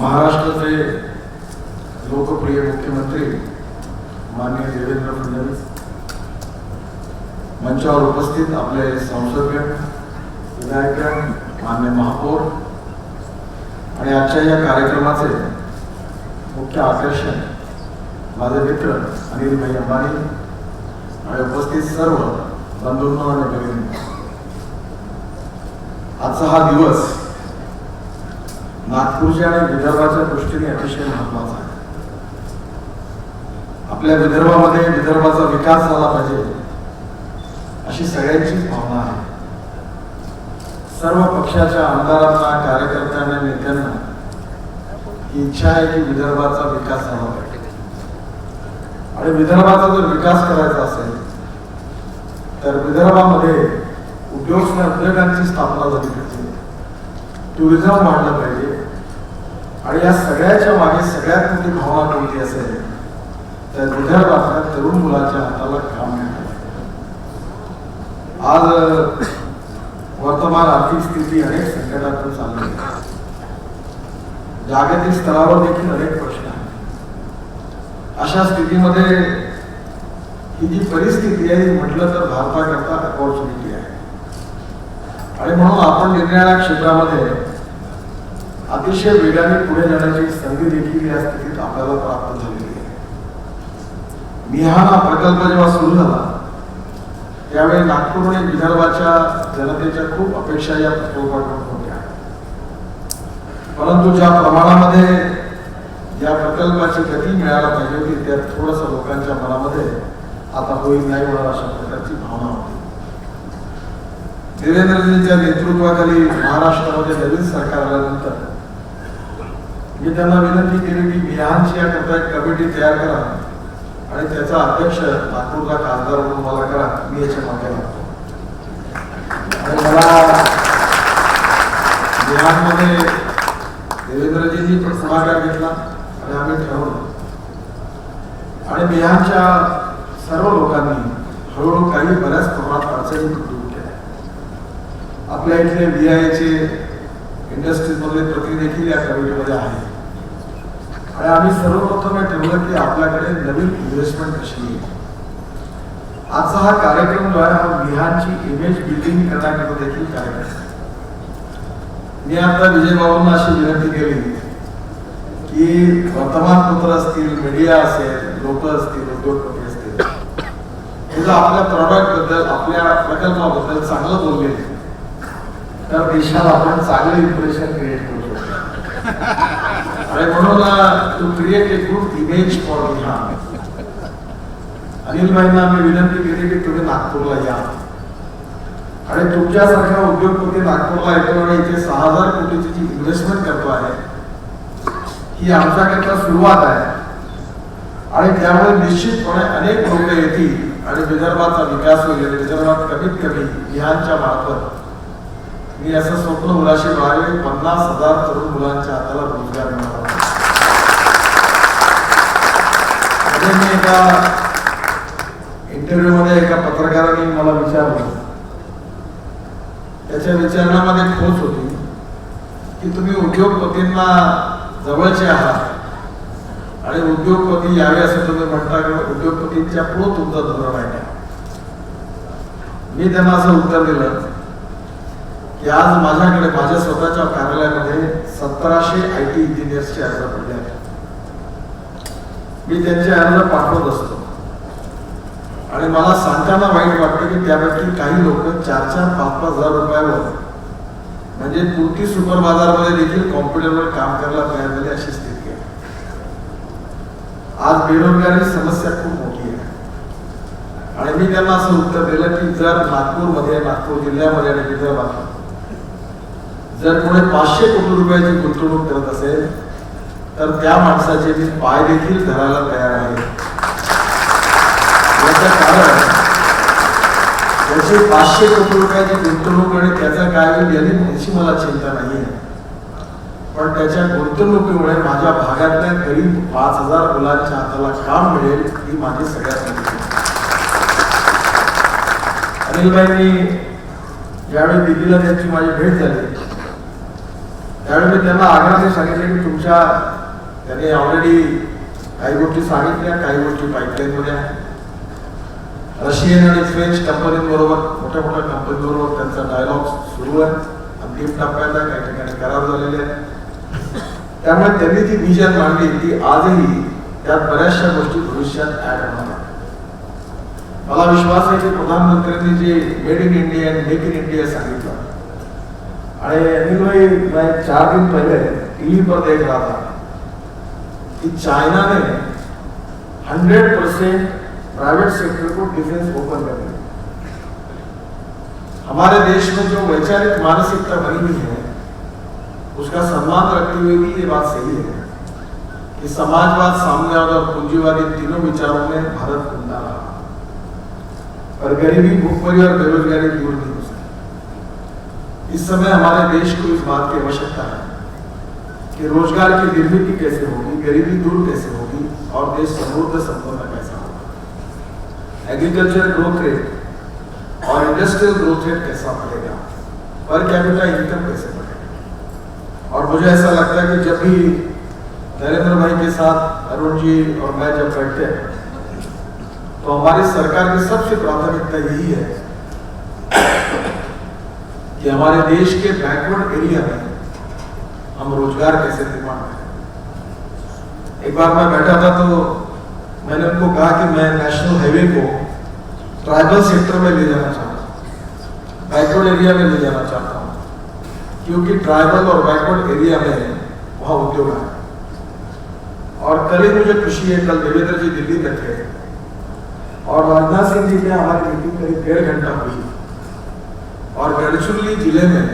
महाराष्ट्राचे लोकप्रिय मुख्यमंत्री माननीय देवेंद्र फडणवीस, मंचावर उपस्थित आपले संसदगण, विधायकगण, मान्य महापौर आणि आजच्या या कार्यक्रमाचे मुख्य आकर्षण माझे मित्र अनिल भाई अंबानी आणि उपस्थित सर्व बंधूंनो आणि भगिनींनो, आजचा हा दिवस नागपूरच्या आणि विदर्भाच्या दृष्टीने अतिशय महत्त्वाचा आहे. आपल्या विदर्भामध्ये विदर्भाचा विकास झाला पाहिजे अशी सगळ्यांचीच भावना आहे. सर्व पक्षाच्या आमदारांना, कार्यकर्त्यांना, नेत्यांना ही इच्छा आहे की विदर्भाचा विकास झाला पाहिजे. आणि विदर्भाचा जर विकास करायचा असेल तर विदर्भामध्ये उद्योगांची स्थापना झाली पाहिजे, टुरिझम वाढलं पाहिजे. आणि या सगळ्याच्या मागे सगळ्यात मोठी भावना कोणती असेल तर विदर्भातल्या तरुण मुलाच्या हाताला काम मिळालं. आज वर्तमान आर्थिक स्थिती अनेक संकटातून चालली आहे. जागतिक स्तरावर देखील अनेक प्रश्न आहेत. अशा स्थितीमध्ये ही जी परिस्थिती आहे म्हटलं तर भारताकरता अपॉर्च्युनिटी आहे. आणि म्हणून आपण निरनिराळ्या क्षेत्रामध्ये अतिशय वेगाने पुढे जाण्याची संधी देखील या स्थितीत आपल्याला प्राप्त झालेली आहे. मिहान हा प्रकल्प जेव्हा सुरू झाला त्यावेळी नागपूर आणि विदर्भाच्या जनतेच्या खूप अपेक्षा या प्रकल्पाकडून होत्या. परंतु ज्या प्रमाणामध्ये या प्रकल्पाची गती मिळायला पाहिजे होती त्यात थोडंसं लोकांच्या मनामध्ये आता होईल नाही होणार अशा प्रकारची भावना होती. देवेंद्रजींच्या नेतृत्वाखाली महाराष्ट्रामध्ये नवीन सरकार आल्यानंतर मी त्यांना विनंती केली की मिहानची याकरता एक कमिटी तयार करा आणि त्याचा अध्यक्ष नागपूरचा खासदार म्हणून मला करा, मी याच्या मागे लागतो. आणि मला मिहानमध्ये देवेंद्रजींनी पण पुढाकार घेतला आणि आम्ही ठरवलं. आणि मिहानच्या सर्व लोकांनी हळूहळू काही बऱ्याच प्रमाणात अडचणी दूर केल्या. आपल्या इथले VIAचे इंडस्ट्रीज मधले प्रतिनिधी देखील या कमिटीमध्ये आहे. आणि आम्ही सर्वप्रथम हे ठरवलं की आपल्याकडे नवीन इन्व्हेस्टमेंट कशी येईल. आजचा हा कार्यक्रम जो आहे हा मिहानची इमेज बिल्डिंग करण्याकरता देखील कार्यक्रम आहे. मी आता विजय बाबूंना अशी विनंती केली की वर्तमानपत्र असतील, मीडिया असेल, लोक असतील, उद्योगपती असतील, हे जर आपल्या प्रॉडक्ट बद्दल, आपल्या प्रकल्पाबद्दल चांगलं बोलले तर देशाला आपण चांगलं इम्प्रेशन क्रिएट करू शकतो. आणि म्हणून to create a good image for Mihan, Anil भाईंना मी विनंती केली की तुम्ही नागपूरला या. आणि तुमच्यासारखा उद्योगपती नागपूरला येतो आणि इथे 6,000 कोटीची जी इन्व्हेस्टमेंट करतो आहे ही आमच्याकरता सुरुवात आहे. आणि त्यामुळे निश्चितपणे अनेक लोक येतील आणि विदर्भाचा विकास होईल. विदर्भात कमीत कमी मिहानच्या मार्फत मी असं स्वप्न मुलाशी बाळगले 50,000 तरुण मुलांच्या हाताला रोजगार मिळाला. मी एका इंटरव्ह्यू मध्ये एका पत्रकाराने मला विचारलं, त्याच्या विचारणामध्ये खोच होती की तुम्ही उद्योगपतींना जवळचे आहात आणि उद्योगपती यावे असं तुम्ही म्हणता की उद्योगपतींच्या पुढे तुमचं धोरण आहे. मी त्यांना असं उत्तर दिलं की आज माझ्याकडे माझ्या स्वतःच्या कार्यालयामध्ये 1700 IT इंजिनियर्सचे अर्ज पडले आहेत. मी त्यांचे अर्ज पाठवत असतो आणि मला सांगताना वाईट वाटतं की त्यापैकी काही लोक 4-4, 5-5 हजार रुपयावर म्हणजे पुरती सुपर बाजारमध्ये देखील कॉम्प्युटरवर काम करायला तयार झाले अशी स्थिती आहे. आज बेरोजगारी समस्या खूप मोठी आहे. आणि मी त्यांना असं उत्तर दिलं की जर नागपूरमध्ये, नागपूर जिल्ह्यामध्ये आणि विदर्भात जर कोणी 500 कोटी रुपयाची गुंतवणूक करत असेल तर त्या माणसाचे मी पाय देखील धरायला तयार आहे. याचं कारण त्याची 500 कोटी रुपयाची गुंतवणूक आणि त्याचा काय होईल याची मला चिंता नाही आहे. पण त्याच्या गुंतवणुकीमुळे माझ्या भागातल्या करीब 5,000 मुलांच्या हाताला काम मिळेल ही माझी सगळ्यात मोठी चिंता. अनिल भाईंनी ज्यावेळी दिल्लीला त्यांची माझी भेट झाली त्यावेळी मी त्यांना आग्रहाने सांगितले की तुमच्या त्यांनी ऑलरेडी काही गोष्टी सांगितल्या, काही गोष्टी पाईपलाईनमध्ये आहेत. रशियन आणि फ्रेंच कंपनीबरोबर, मोठ्या मोठ्या कंपनीबरोबर त्यांचा डायलॉग सुरू आहे, अंतिम टप्प्यात आहे, काही ठिकाणी करार झालेले आहेत. त्यामुळे त्यांनी ती विजन मांडली ती आजही त्यात बऱ्याचशा गोष्टी भविष्यात ऍड होणार. मला विश्वास है कि प्रधानमंत्री ने जो made in India and make in India सांगितलं, आणि अनिल भाई मैं 4 दिन पहले टीवी पर देख रहा था कि चाइना ने 100% प्राइवेट सेक्टर को डिफेंस ओपन कर दिया. हमारे देश में जो वैचारिक मानसिकता बनी हुई है उसका सम्मान रखते हुए भी ये बात सही है कि समाजवाद, साम्यवाद और पूंजीवाद इन तीनों विचारों में भारत घूमता रहा, पर गरीबी, भूखमरी और बेरोजगारी दूर नहीं हो सकती. इस समय हमारे देश को इस बात की आवश्यकता है कि रोजगार की निर्मिती कैसे होगी, गरीबी दूर कैसे होगी और देश समृद्ध संपन्न कैसा होगा, एग्रीकल्चर ग्रोथ रेट और इंडस्ट्रियल ग्रोथ रेट कैसा बढ़ेगा, पर कैपिटा इनकम कैसे बढ़ेगा. और मुझे ऐसा लगता है कि जब भी नरेंद्र भाई के साथ अरुण जी और मैं जब बैठते हैं तो हमारी सरकार की सबसे प्राथमिकता यही है कि हमारे देश के बैकवर्ड एरिया में हम रोजगार कैसे निर्माण करें. एक बार मैं बैठा था तो मैंने उनको कहा कि मैं नेशनल हाईवे को ट्राइबल सेक्टर में ले जाना चाहता हूँ, बैकवर्ड एरिया में ले जाना चाहता हूँ, क्योंकि ट्राइबल और बैकवर्ड एरिया में वहाँ उद्योग है. और कल ही मुझे खुशी है, कल देवेंद्र जी दिल्ली में थे और राजनाथ सिंह जी ने हमारी मीटिंग करीब 1.5 घंटा हुई और गढ़चिरौली जिले में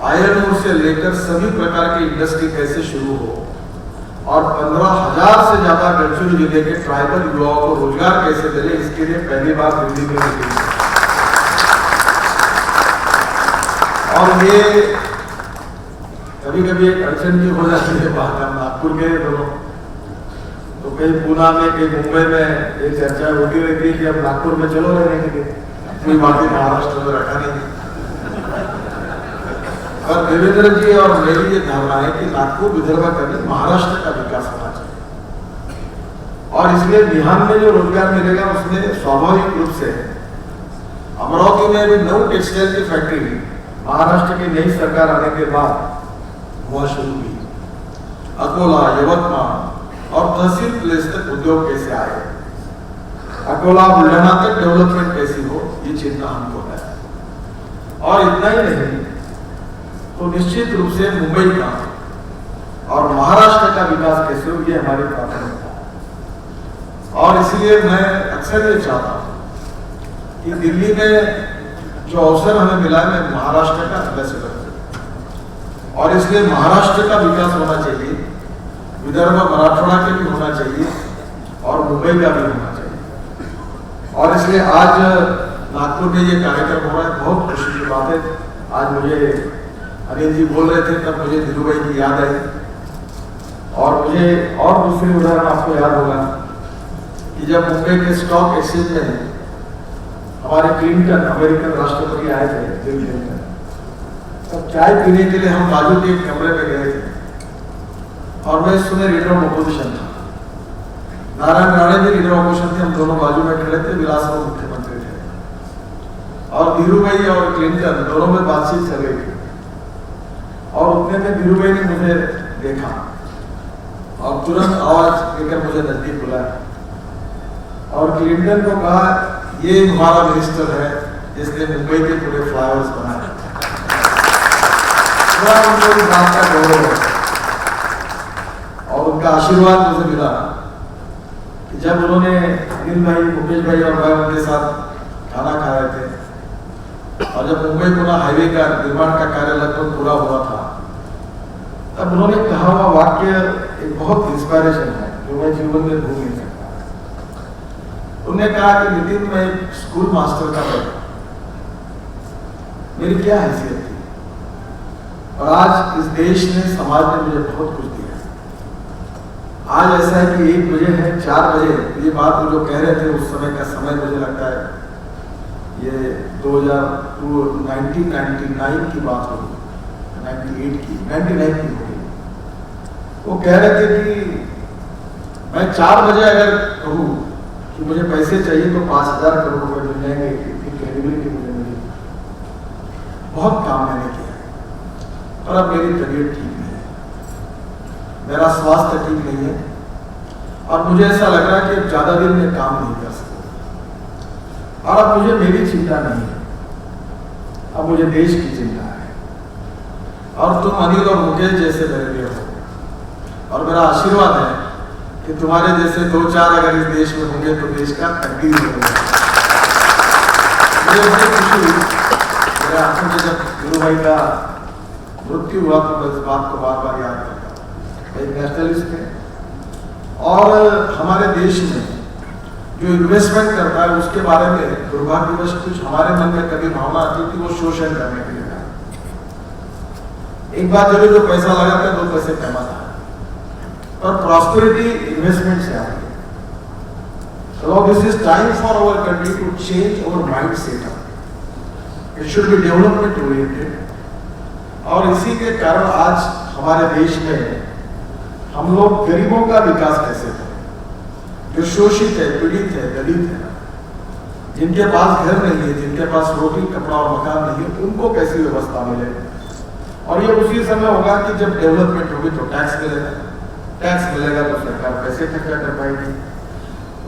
आयरन ओर से लेकर सभी प्रकार की इंडस्ट्री कैसे शुरू हो और 15,000 से ज्यादा गढ़चिरौली जिले के ट्राइबल युवाओं को रोजगार कैसे मिले, इसके लिए पहली बार दिल्ली में मीटिंग. और ये कभी कभी एक अड़चन की हो जाती है बात. हम नागपुर के दोनों तो कहीं पूना में, कहीं मुंबई में ये चर्चा होती रहती है कि अब नागपुर में चलो रहने के लिए, कोई बातें महाराष्ट्र में रखा नहीं. और देवेंद्र जी और मेरी ये धारणा है कि नागपुर विदर्भ का नहीं, महाराष्ट्र का विकास होना चाहिए. और इसलिए बिहार में जो रोजगार मिलेगा उसमें स्वाभाविक रूप से अमरावती में भी 9 टेक्सटाइल की फैक्ट्री महाराष्ट्र की नई सरकार आने के बाद वहां शुरू हुई. अकोला, यवतमाळ और तहसील प्लेस तक उद्योग कैसे आए, अकोला बुल्ढाना तक डेवलपमेंट कैसी हो, ये चिंता हमको है. और इतना ही नहीं तो निश्चित रूप से मुंबई का और महाराष्ट्र का विकास कैसे हो, ये हमारी प्राथमिकता है. और इसलिए मैं अक्सर ये चाहता हूँ कि दिल्ली में जो अवसर हमें मिला है, मैं महाराष्ट्र का एम्बेसडर हूं और इसलिए महाराष्ट्र का विकास होना चाहिए, विदर्भ मराठवाड़ा के भी होना चाहिए और मुंबई का भी होना चाहिए. और इसलिए आज नागपुर में ये कार्यक्रम हो रहा है, बहुत खुशी की बात है. आज मुझे अनिल जी बोल रहे थे तब मुझे धीरू भाई की याद आई. और मुझे और दूसरी उदाहरण आपको याद होगा कि जब मुंबई के स्टॉक एक्सचेंज में हमारे क्लिंटन, अमेरिकन राष्ट्रपति आए थे दिल्ली में, तब चाय पीने के लिए हम बाजू के एक कमरे में गए थे और मैं इस समय लीडर ऑफ अपोजिशन था. नारायण राणे भी लीडर ऑफ अपोजिशन थे, हम दोनों बाजू में खड़े थे, विलासराव मुख्यमंत्री थे और धीरू भाई और क्लिंटन दोनों में बातचीत चल रही थी. और उतने में धीरू भाई ने मुझे देखा और तुरंत आवाज लेकर मुझे नजदीक बुलाया और क्लिंटन को कहा, ये हमारा मिनिस्टर है जिसने मुंबई के पूरे फ्लाईओवर्स बनाए. उनको इस बात का गौरव है और उनका आशीर्वाद मुझे मिला कि जब उन्होंने अनिल भाई, मुकेश भाई और मैं उनके साथ खाना खा रहे थे और जब मुंबई पुणे हाईवे का निर्माण का कार्य लगभग पूरा हुआ था, तब उन्होंने कहा हुआ वाक्य एक बहुत इंस्पायरेशन है जो मैं जीवन में भूल नहीं सकता. उन्होंने कहा कि नितिन, मैं स्कूल मास्टर का बेटा, मेरी क्या हैसियत थी और आज इस देश ने, समाज ने मुझे बहुत कुछ दिया. आज ऐसा है कि 1 बजे है, 4 बजे ये बात जो कह रहे थे उस समय का समय मुझे लगता है ये 1999 की बात होगी, 98 की 99 की हो गई। वो कह रहे थे कि मैं 4 बजे अगर कहूँ कि मुझे पैसे चाहिए तो 5,000 करोड़ रुपए मिल जाएंगे, इतनी क्रेडिबिलिटी मुझे मिली। बहुत काम मैंने किया और अब मेरी तबीयत ठीक नहीं है, मेरा स्वास्थ्य ठीक नहीं है और मुझे ऐसा लग रहा है कि ज्यादा दिन में काम नहीं कर सकता और अब मुझे मेरी चिंता नहीं है, अब मुझे देश की चिंता है और तुम अनिल और मुकेश जैसे मेरे लिए हो और मेरा आशीर्वाद है कि तुम्हारे जैसे 2-4 अगर इस देश में होंगे तो देश का तकदीर होगा। मुझे बड़ी खुशी हुई मेरे आंखों में जब गुरु भाई का मृत्यु हुआ तो मैं इस बात को बार बार याद करता। एक नेशनलिस्ट थे और हमारे देश में जो इन्वेस्टमेंट करता है उसके बारे में दुर्भाग्यवश कुछ हमारे मन में कभी भावना आती थी वो शोषण करने के लिए। एक बात जरूर, जो पैसा लगाता है 2 पैसे कमाता है और प्रॉस्पेरिटी इन्वेस्टमेंट से आती है। So this is time for our country to change our mindset. It should be development oriented. और इसी के कारण आज हमारे देश में हम लोग गरीबों का विकास कैसे करें, जो शोषित है, पीड़ित है, दलित है, जिनके पास घर नहीं है, जिनके पास रोटी कपड़ा और मकान नहीं है, उनको कैसी व्यवस्था मिले। और ये उसी समय होगा कि जब डेवलपमेंट होगी तो टैक्स मिलेगा, टैक्स मिलेगा तो सरकार पैसे खर्चा कर पाएगी,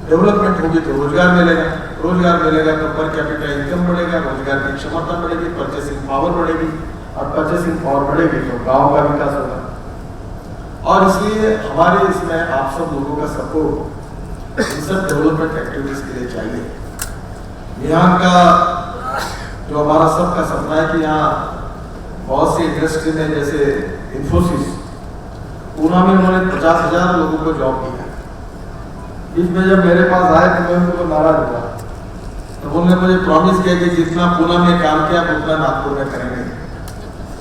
डेवलपमेंट होगी तो रोजगार मिलेगा, रोजगार मिलेगा तो पर कैपिटा इनकम बढ़ेगा, रोजगार की क्षमता बढ़ेगी, परचेसिंग पावर बढ़ेगी और परचेसिंग पावर बढ़ेगी तो गांव का विकास होगा। और इसलिए हमारे इसमें आप सब लोगों का सपोर्ट इन सब डेवलपमेंट एक्टिविटीज के लिए चाहिए। यहाँ का जो हमारा सबका सपना है कि यहाँ बहुत सी इंडस्ट्री में जैसे इन्फोसिस पूना में उन्होंने 50,000 लोगों को जॉब दिया। इसमें जब मेरे पास आए तो मैं उनको नाराज हुआ, तो उन्होंने मुझे प्रॉमिस किया कि जितना पूना में काम किया उतना नागपुर में करेंगे।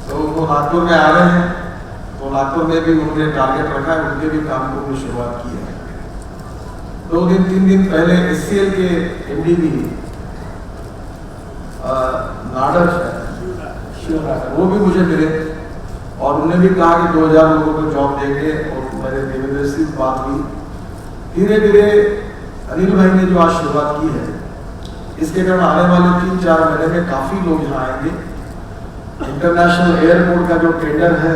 तो वो नागपुर में आ रहे हैं तो नागपुर में भी उन्होंने टारगेट रखा है, उनके भी काम को भी शुरुआत की है। 2-3 दिन पहले SCL के MD भी नाडर वो भी मुझे मिले और उन्होंने भी कहा कि 2,000 लोगों को जॉब देंगे और मेरे देवेंद्र से बात हुई। धीरे धीरे अनिल भाई ने जो आज शुरुआत की है, इसके कारण आने वाले 3-4 महीने में काफी लोग यहाँ आएंगे। इंटरनेशनल एयरपोर्ट का जो टेंडर है,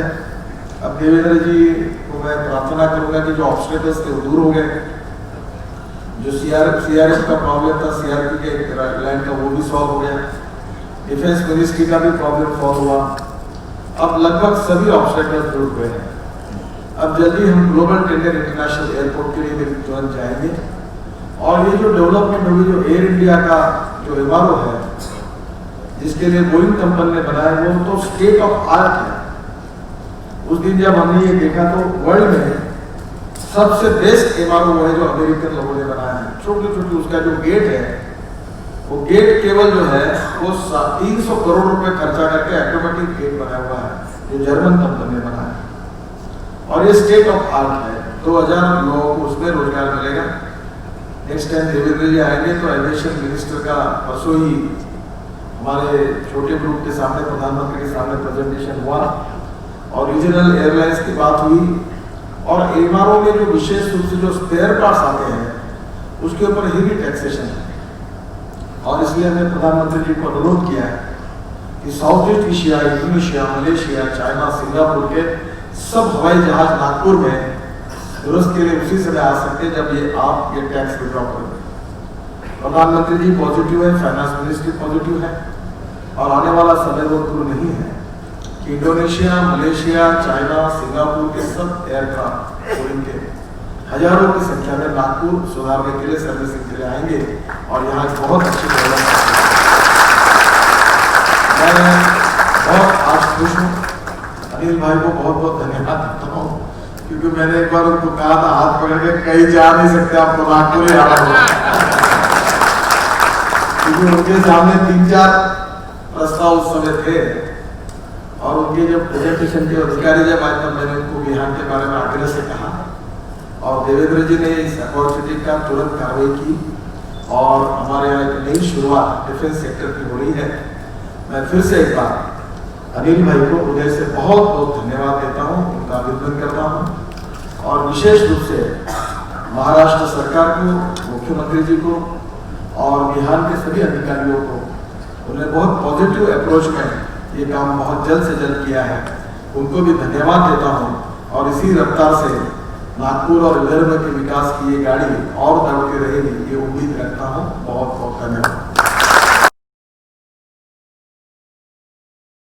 अब देवेंद्र जी को मैं प्रार्थना करूंगा कि जो ऑब्स्टेकल्स थे वो दूर हो गए, जो CRF का प्रॉब्लम था, CRP के लैंड का वो भी सॉल्व हो गया, डिफेंस मिनिस्ट्री का भी प्रॉब्लम सॉल्व हुआ। अब लगभग सभी ऑब्स्टेकल्स दूर हुए हैं। अब जल्दी हम ग्लोबल टेंडर इंटरनेशनल एयरपोर्ट के लिए भी तुरंत जाएंगे और ये जो डेवलपमेंट होगी, जो एयर इंडिया का जो MRO है जिसके लिए बोइंग कंपनी ने बनाया, वो तो स्टेट ऑफ आर्ट है। उस दिन जब हमने ये देखा तो वर्ल्ड में सबसे बेस्ट MRO वो है जो अमेरिकन लोगों ने बनाया है। छोटी छोटी उसका जो गेट है, वो गेट केवल जो है वो 300 करोड़ रुपए खर्चा करके ऑटोमेटिक गेट बनाया हुआ है, जो जर्मन कंपनी ने बनाया है और ये स्टेट ऑफ आर्ट है। 2,000 लोगों को उसमें रोजगार मिलेगा। नेक्स्ट टाइम देवेंद्र जी आएंगे तो एविएशन मिनिस्टर का परसों ही हमारे छोटे ग्रुप के सामने, प्रधानमंत्री के सामने प्रेजेंटेशन हुआ और रीजनल एयरलाइंस की बात हुई और MRO में जो विशेष रूप से जो स्पेयर पार्ट्स आते हैं उसके ऊपर हेवी टैक्सेशन है। और इसलिए हमने प्रधानमंत्री जी को अनुरोध किया है कि south east Asia, Indonesia, Malaysia, China, Singapore के सब हवाई जहाज नागपुर में दुरुस्त के लिए उसी समय आ सकते हैं जब ये टैक्स विड्रॉ करेंगे। प्रधानमंत्री जी पॉजिटिव है, फाइनेंस मिनिस्ट्री पॉजिटिव है और आने वाला समय वो दूर नहीं है कि इंडोनेशिया, मलेशिया, चाइना, सिंगापुर के सब एयरक्राफ्ट और इनके हजारों की संख्या में नागपुर सुधारने के लिए, सर्विसिंग के लिए आएंगे और यहाँ बहुत अच्छी डेवलपमेंट। मैं बहुत आज खुश हूँ, अनिल भाई को बहुत बहुत धन्यवाद देता हूँ क्योंकि मैंने एक बार उनको कहा था हाथ पकड़ के कहीं जा नहीं सकते, आपको नागपुर ही आना होगा क्योंकि उनके सामने 3-4 प्रस्ताव उस समय थे और उनके जब प्रेजेंटेशन के अधिकारी जब आए तब मैंने उनको बिहार के बारे में आग्रह से कहा और देवेंद्र जी ने इस अपॉर्चुनिटी का तुरंत कार्रवाई की और हमारे यहाँ एक नई शुरुआत डिफेंस सेक्टर की हो रही है। मैं फिर से एक बार अनिल भाई को हृदय से बहुत बहुत धन्यवाद देता हूँ, उनका अभिनंदन करता हूँ। और विशेष रूप से महाराष्ट्र सरकार को, मुख्यमंत्री जी को और बिहार के सभी अधिकारियों को, उन्हें बहुत पॉजिटिव अप्रोच में ये काम बहुत जल्द से जल्द किया है, उनको भी धन्यवाद देता हूँ। और इसी रफ्तार से नागपुर और विदर्भ के विकास की ये गाड़ी और दौड़ती रहेगी, ये उम्मीद रखता हूँ। बहुत बहुत धन्यवाद।